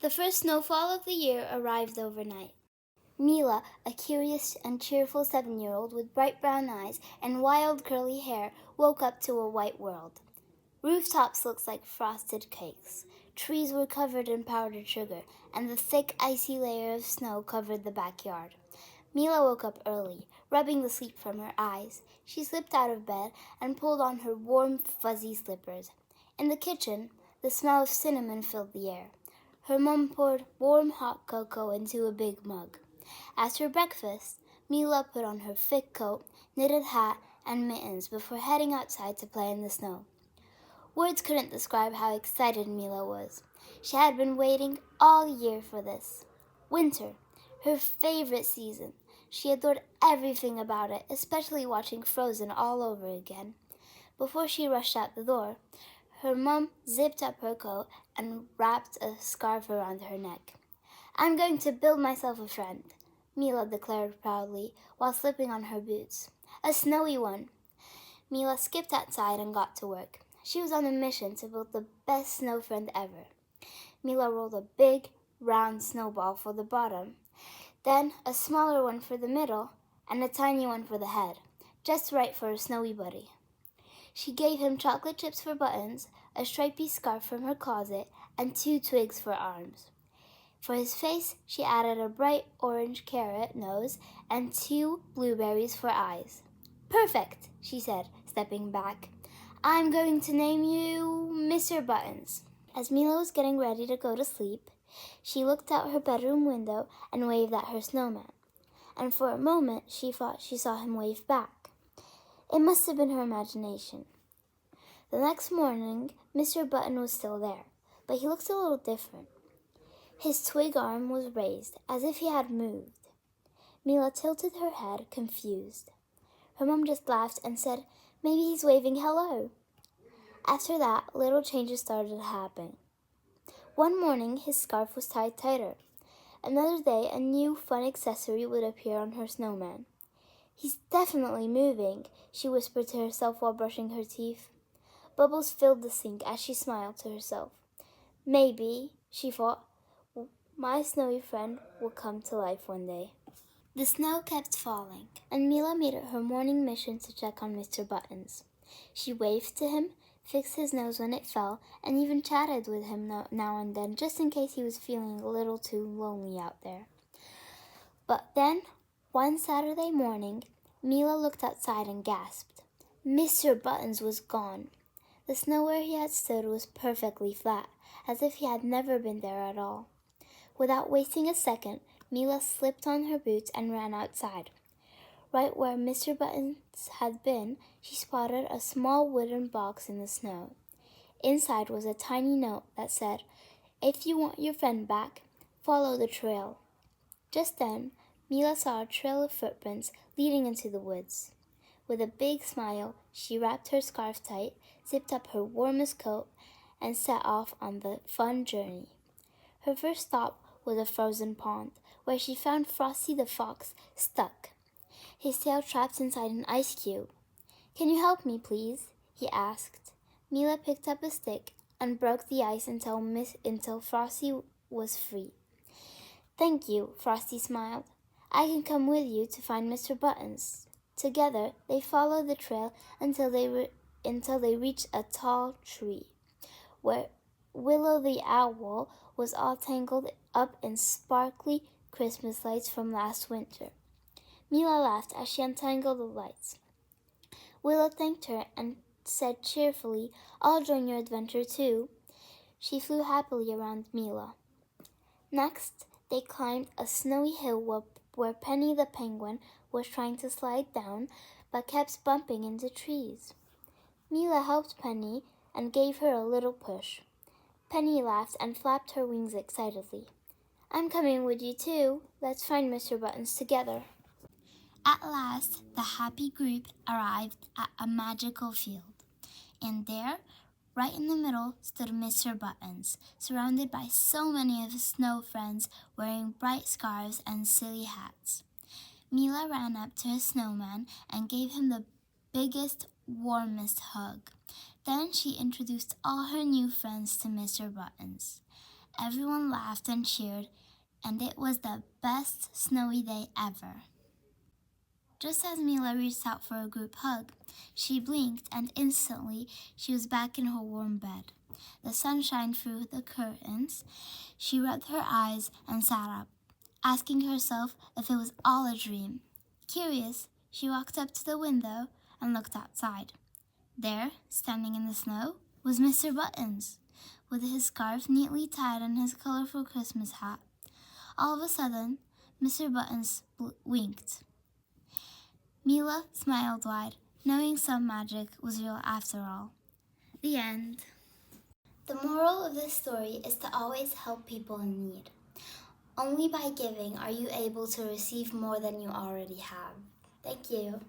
The first snowfall of the year arrived overnight. Mila, a curious and cheerful 7-year-old with bright brown eyes and wild curly hair, woke up to a white world. Rooftops looked like frosted cakes. Trees were covered in powdered sugar, and the thick, icy layer of snow covered the backyard. Mila woke up early, rubbing the sleep from her eyes. She slipped out of bed and pulled on her warm, fuzzy slippers. In the kitchen, the smell of cinnamon filled the air. Her mom poured warm, hot cocoa into a big mug. After breakfast, Mila put on her thick coat, knitted hat, and mittens before heading outside to play in the snow. Words couldn't describe how excited Mila was. She had been waiting all year for this. Winter, her favorite season. She adored everything about it, especially watching Frozen all over again. Before she rushed out the door, her mom zipped up her coat and wrapped a scarf around her neck. "I'm going to build myself a friend," Mila declared proudly while slipping on her boots. "A snowy one." Mila skipped outside and got to work. She was on a mission to build the best snow friend ever. Mila rolled a big, round snowball for the bottom, then a smaller one for the middle, and a tiny one for the head, just right for a snowy buddy. She gave him chocolate chips for buttons, a stripy scarf from her closet, and 2 twigs for arms. For his face, she added a bright orange carrot nose and 2 blueberries for eyes. "Perfect," she said, stepping back. "I'm going to name you Mr. Buttons." As Mila was getting ready to go to sleep, she looked out her bedroom window and waved at her snowman. And for a moment, she thought she saw him wave back. It must have been her imagination. The next morning, Mr. Button was still there, but he looked a little different. His twig arm was raised, as if he had moved. Mila tilted her head, confused. Her mom just laughed and said, "Maybe he's waving hello." After that, little changes started happening. One morning, his scarf was tied tighter. Another day, a new fun accessory would appear on her snowman. "He's definitely moving," she whispered to herself while brushing her teeth. Bubbles filled the sink as she smiled to herself. "Maybe," she thought, "my snowy friend will come to life one day." The snow kept falling, and Mila made it her morning mission to check on Mr. Buttons. She waved to him, fixed his nose when it fell, and even chatted with him now and then, just in case he was feeling a little too lonely out there. But then, one Saturday morning, Mila looked outside and gasped. Mr. Buttons was gone. The snow where he had stood was perfectly flat, as if he had never been there at all. Without wasting a second, Mila slipped on her boots and ran outside. Right where Mr. Buttons had been, she spotted a small wooden box in the snow. Inside was a tiny note that said, "If you want your friend back, follow the trail." Just then, Mila saw a trail of footprints leading into the woods. With a big smile, she wrapped her scarf tight, zipped up her warmest coat, and set off on the fun journey. Her first stop was a frozen pond, where she found Frosty the Fox stuck, his tail trapped inside an ice cube. "Can you help me, please?" he asked. Mila picked up a stick and broke the ice until Frosty was free. "Thank you," Frosty smiled. "I can come with you to find Mr. Buttons." Together, they followed the trail until they reached a tall tree, where Willow the Owl was all tangled up in sparkly Christmas lights from last winter. Mila laughed as she untangled the lights. Willow thanked her and said cheerfully, "I'll join your adventure too." She flew happily around Mila. Next, they climbed a snowy hill where Penny the penguin was trying to slide down but kept bumping into trees. Mila helped Penny and gave her a little push. Penny laughed and flapped her wings excitedly. "I'm coming with you too. Let's find Mr. Buttons together." At last, the happy group arrived at a magical field. And there, right in the middle, stood Mr. Buttons, surrounded by so many of his snow friends wearing bright scarves and silly hats. Mila ran up to his snowman and gave him the biggest, warmest hug. Then she introduced all her new friends to Mr. Buttons. Everyone laughed and cheered, and it was the best snowy day ever. Just as Mila reached out for a group hug, she blinked and instantly she was back in her warm bed. The sun shined through the curtains. She rubbed her eyes and sat up, asking herself if it was all a dream. Curious, she walked up to the window and looked outside. There, standing in the snow, was Mr. Buttons, with his scarf neatly tied on his colorful Christmas hat. All of a sudden, Mr. Buttons winked. Mila smiled wide, knowing some magic was real after all. The end. The moral of this story is to always help people in need. Only by giving are you able to receive more than you already have. Thank you.